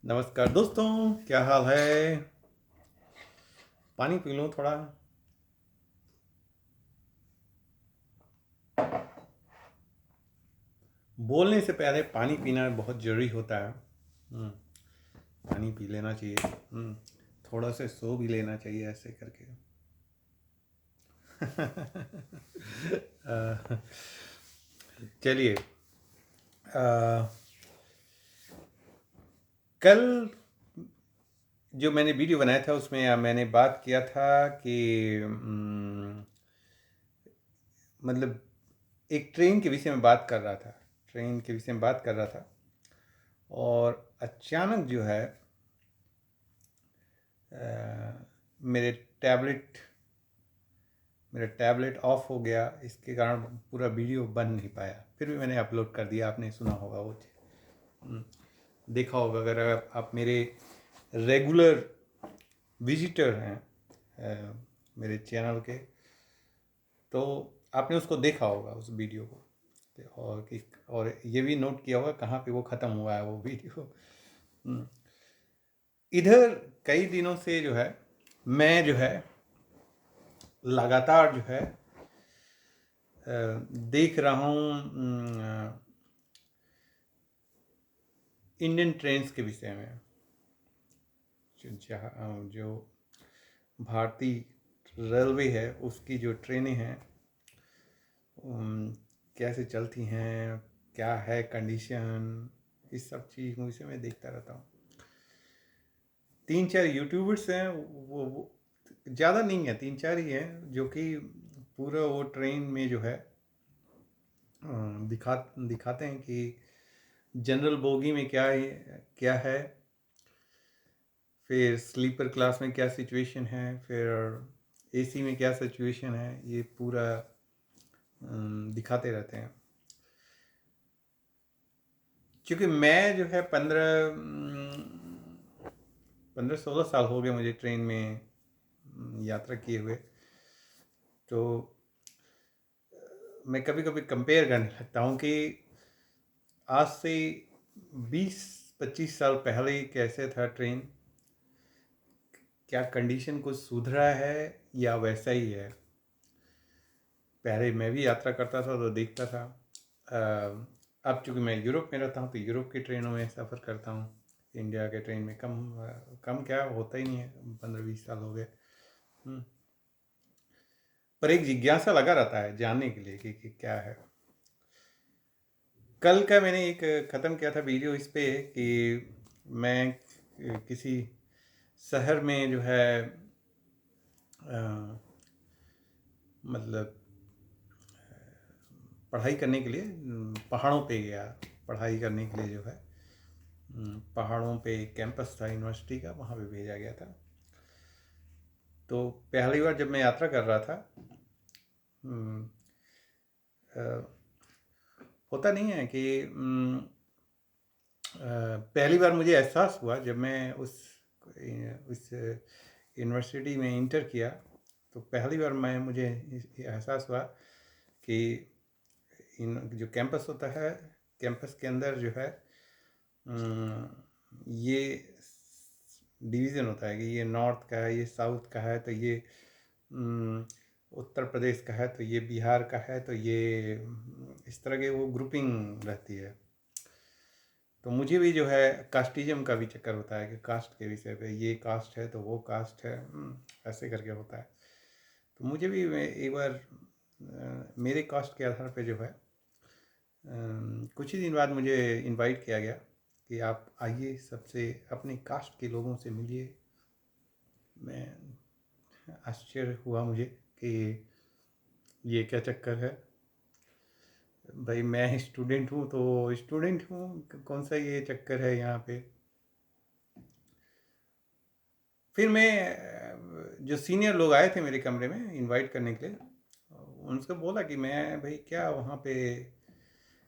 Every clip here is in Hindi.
नमस्कार दोस्तों, क्या हाल है। पानी पी लूँ थोड़ा। बोलने से पहले पानी पीना बहुत ज़रूरी होता है। पानी पी लेना चाहिए। थोड़ा से सो भी लेना चाहिए ऐसे करके। अ, चलिए। अ, कल जो मैंने वीडियो बनाया था उसमें मैंने बात किया था कि मतलब एक ट्रेन के विषय में बात कर रहा था। ट्रेन के विषय में बात कर रहा था और अचानक जो है मेरे टैबलेट मेरा टैबलेट ऑफ हो गया। इसके कारण पूरा वीडियो बन नहीं पाया। फिर भी मैंने अपलोड कर दिया। आपने सुना होगा वो चीज़, देखा होगा। अगर आप मेरे रेगुलर विजिटर हैं मेरे चैनल के, तो आपने उसको देखा होगा उस वीडियो को। और ये भी नोट किया होगा कहाँ पे वो ख़त्म हुआ है वो वीडियो। इधर कई दिनों से जो है मैं जो है लगातार जो है देख रहा हूँ इंडियन ट्रेन्स के विषय में। जो भारतीय रेलवे है उसकी जो ट्रेनें हैं कैसे चलती हैं, क्या है कंडीशन, इस सब चीज़ विषय में देखता रहता हूँ। 3-4 यूट्यूबर्स हैं, वो ज़्यादा नहीं है, 3-4 ही हैं जो कि पूरा वो ट्रेन में जो है दिखाते हैं कि जनरल बोगी में क्या है, फिर स्लीपर क्लास में क्या सिचुएशन है, फिर एसी में क्या सिचुएशन है, ये पूरा दिखाते रहते हैं। क्योंकि मैं जो है 15-16 साल हो गए मुझे ट्रेन में यात्रा किए हुए। तो मैं कभी कभी कंपेयर करने लगता हूँ कि आज से 20-25 साल पहले कैसे था ट्रेन, क्या कंडीशन कुछ सुधरा है या वैसा ही है। पहले मैं भी यात्रा करता था तो देखता था। अब चूँकि मैं यूरोप में रहता हूँ तो यूरोप की ट्रेनों में सफ़र करता हूँ। इंडिया के ट्रेन में कम कम क्या होता ही नहीं है, 15-20 साल हो गए। पर एक जिज्ञासा लगा रहता है जानने के लिए कि क्या है। कल का मैंने एक ख़त्म किया था वीडियो इस पे कि मैं किसी शहर में जो है मतलब पढ़ाई करने के लिए पहाड़ों पे गया। पढ़ाई करने के लिए जो है पहाड़ों पे एक कैंपस था यूनिवर्सिटी का, वहाँ पे भेजा गया था। तो पहली बार जब मैं यात्रा कर रहा था, होता नहीं है कि पहली बार मुझे एहसास हुआ जब मैं उस यूनिवर्सिटी में इंटर किया। तो पहली बार मुझे एहसास हुआ कि जो कैंपस होता है, कैंपस के अंदर जो है ये डिवीज़न होता है कि ये नॉर्थ का है, ये साउथ का है, तो ये उत्तर प्रदेश का है, तो ये बिहार का है, तो ये इस तरह के वो ग्रुपिंग रहती है। तो मुझे भी जो है कास्टिज्म का भी चक्कर होता है कि कास्ट के विषय पे, ये कास्ट है तो वो कास्ट है, ऐसे करके होता है। तो मुझे भी एक बार मेरे कास्ट के आधार पे जो है कुछ ही दिन बाद मुझे इनवाइट किया गया कि आप आइए, सबसे अपने कास्ट के लोगों से मिलिए। मैं आश्चर्य हुआ मुझे कि ये क्या चक्कर है। भाई मैं स्टूडेंट हूँ तो स्टूडेंट हूँ, कौन सा ये चक्कर है यहाँ पे। फिर मैं जो सीनियर लोग आए थे मेरे कमरे में इनवाइट करने के लिए, उनसे बोला कि मैं भाई क्या वहाँ पे,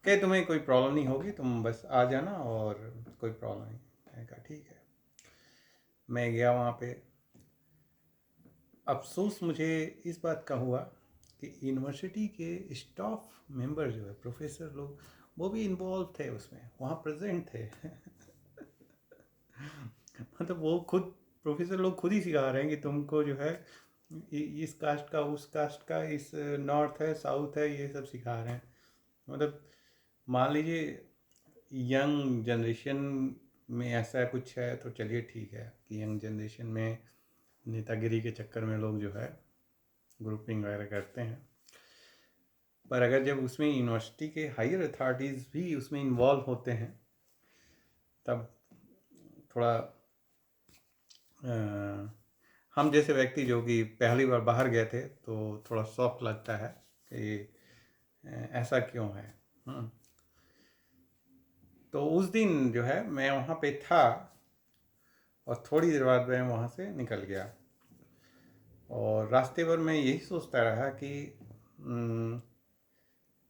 कहे तुम्हें कोई प्रॉब्लम नहीं होगी, तुम बस आ जाना और कोई प्रॉब्लम नहीं। मैंने कहा ठीक है। मैं गया वहाँ पे। अफसोस मुझे इस बात का हुआ कि यूनिवर्सिटी के स्टाफ मेंबर जो है, प्रोफेसर लोग, वो भी इन्वॉल्व थे उसमें, वहाँ प्रेजेंट थे। मतलब वो खुद प्रोफेसर लोग खुद ही सिखा रहे हैं कि तुमको जो है इस कास्ट का, उस कास्ट का, इस नॉर्थ है, साउथ है, ये सब सिखा रहे हैं। मतलब मान लीजिए यंग जनरेशन में ऐसा कुछ है तो चलिए ठीक है कि यंग जनरेशन में नेतागिरी के चक्कर में लोग जो है ग्रुपिंग वगैरह करते हैं, पर अगर जब उसमें यूनिवर्सिटी के हायर अथॉरिटीज़ भी उसमें इन्वॉल्व होते हैं तब थोड़ा हम जैसे व्यक्ति जो कि पहली बार बाहर गए थे तो थोड़ा शौक लगता है कि ऐसा क्यों है। तो उस दिन जो है मैं वहाँ पे था और थोड़ी देर बाद मैं वहाँ से निकल गया और रास्ते भर मैं यही सोचता रहा कि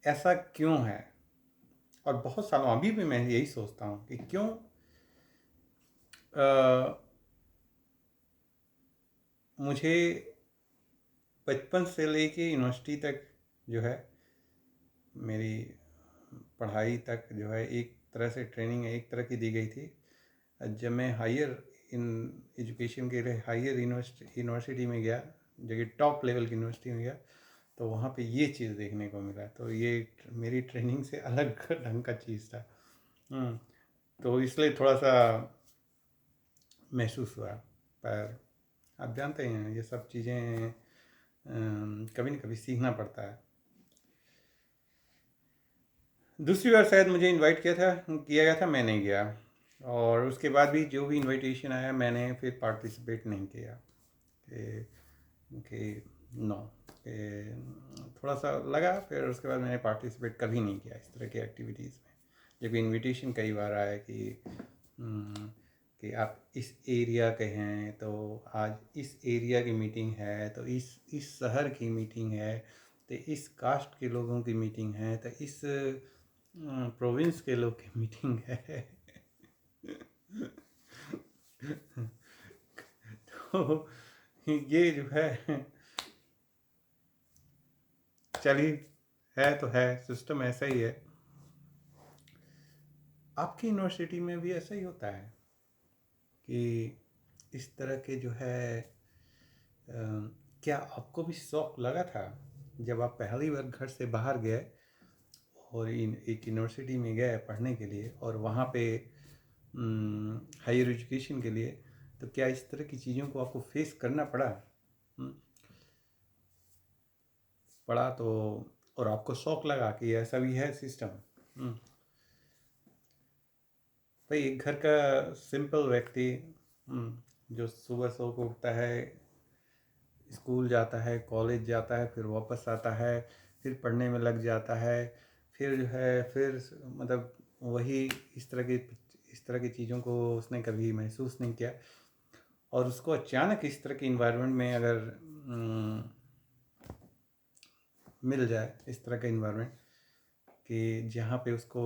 ऐसा क्यों है। और बहुत सालों अभी भी मैं यही सोचता हूँ कि क्यों मुझे बचपन से लेके यूनिवर्सिटी तक जो है मेरी पढ़ाई तक जो है एक तरह से ट्रेनिंग एक तरह की दी गई थी। जब मैं हायर इन एजुकेशन के लिए हायर यूनिवर्सिटी में गया, जो कि टॉप लेवल की यूनिवर्सिटी में गया, तो वहाँ पे ये चीज़ देखने को मिला। तो ये मेरी ट्रेनिंग से अलग ढंग का चीज़ था। तो इसलिए थोड़ा सा महसूस हुआ। पर आप जानते हैं ये सब चीज़ें कभी न कभी सीखना पड़ता है। दूसरी बार शायद मुझे इनवाइट किया गया था, मैं नहीं गया और उसके बाद भी जो भी इनविटेशन आया मैंने फिर पार्टिसिपेट नहीं किया कि नो, थोड़ा सा लगा। फिर उसके बाद मैंने पार्टिसिपेट कभी नहीं किया इस तरह की एक्टिविटीज़ में। जब इनविटेशन कई बार आया कि आप इस एरिया के हैं तो आज इस एरिया की मीटिंग है, तो इस शहर की मीटिंग है, तो इस कास्ट के लोगों की मीटिंग है, तो इस प्रोविंस के लोग की मीटिंग है तो ये जो है चलिए, है तो है, सिस्टम ऐसा ही है। आपकी यूनिवर्सिटी में भी ऐसा ही होता है कि इस तरह के जो है क्या आपको भी शौक लगा था जब आप पहली बार घर से बाहर गए और एक यूनिवर्सिटी में गए पढ़ने के लिए और वहाँ पे हायर एजुकेशन के लिए, तो क्या इस तरह की चीज़ों को आपको फेस करना पड़ा? पड़ा तो और आपको शौक लगा कि ऐसा भी है सिस्टम। भाई एक घर का सिंपल व्यक्ति जो सुबह सो को उठता है, स्कूल जाता है, कॉलेज जाता है, फिर वापस आता है, फिर पढ़ने में लग जाता है, फिर जो है फिर मतलब वही इस तरह की चीज़ों को उसने कभी महसूस नहीं किया और उसको अचानक इस तरह के इन्वायरमेंट में अगर मिल जाए इस तरह का इन्वायरमेंट कि जहाँ पे उसको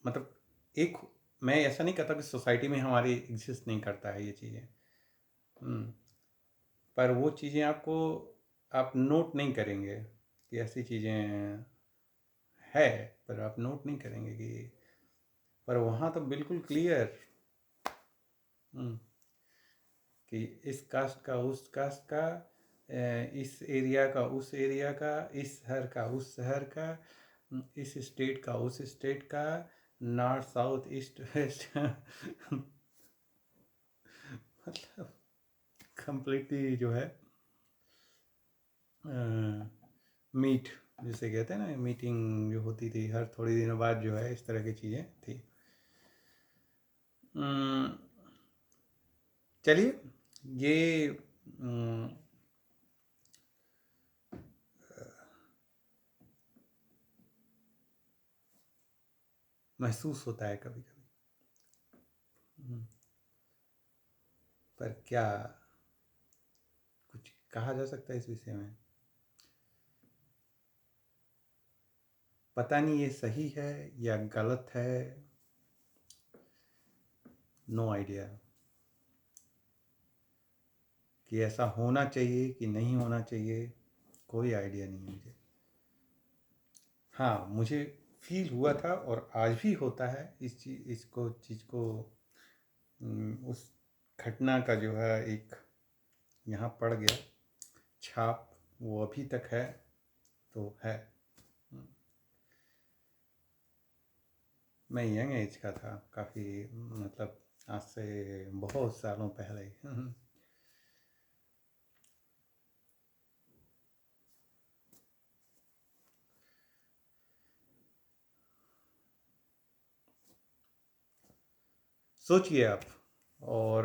मतलब एक, मैं ऐसा नहीं कहता कि सोसाइटी में हमारी एग्जिस्ट नहीं करता है ये चीज़ें, पर वो चीज़ें आपको आप नोट नहीं करेंगे कि ऐसी चीज़ें है, पर आप नोट नहीं करेंगे कि, पर वहाँ तो बिल्कुल क्लियर कि इस कास्ट का उस कास्ट का, इस एरिया का उस एरिया का, इस शहर का उस शहर का, इस स्टेट का उस स्टेट का, नॉर्थ साउथ ईस्ट वेस्ट मतलब कंप्लीटली जो है मीट जिसे कहते हैं ना, मीटिंग जो होती थी हर थोड़ी दिनों बाद, जो है इस तरह की चीज़ें थी। चलिए, ये महसूस होता है कभी कभी, पर क्या कुछ कहा जा सकता है इस विषय में? पता नहीं ये सही है या गलत है, नो आइडिया कि ऐसा होना चाहिए कि नहीं होना चाहिए, कोई आइडिया नहीं है मुझे। हाँ, मुझे फील हुआ था और आज भी होता है। इस चीज़ को उस घटना का जो है एक यहाँ पड़ गया छाप, वो अभी तक है तो है। मैं यंग एज का था काफ़ी, मतलब आज से बहुत सालों पहले। सोचिए आप, और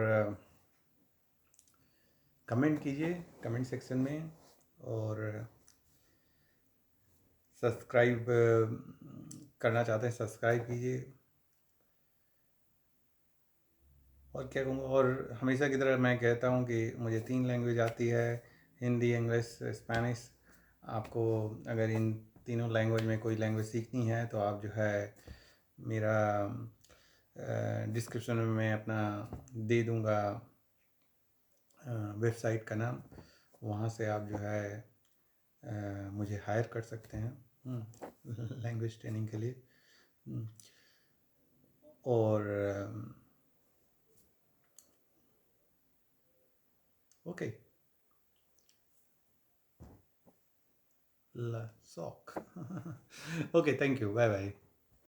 कमेंट कीजिए कमेंट सेक्शन में, और सब्सक्राइब करना चाहते हैं सब्सक्राइब कीजिए। और क्या कहूँगा, और हमेशा की तरह मैं कहता हूँ कि मुझे 3 लैंग्वेज आती है, हिंदी, इंग्लिश, स्पेनिश। आपको अगर इन तीनों लैंग्वेज में कोई लैंग्वेज सीखनी है तो आप जो है मेरा डिस्क्रिप्शन में मैं अपना दे दूँगा वेबसाइट का नाम, वहाँ से आप जो है मुझे हायर कर सकते हैं लैंग्वेज ट्रेनिंग के लिए। और ओके, ला सॉक। Okay, thank you, bye bye.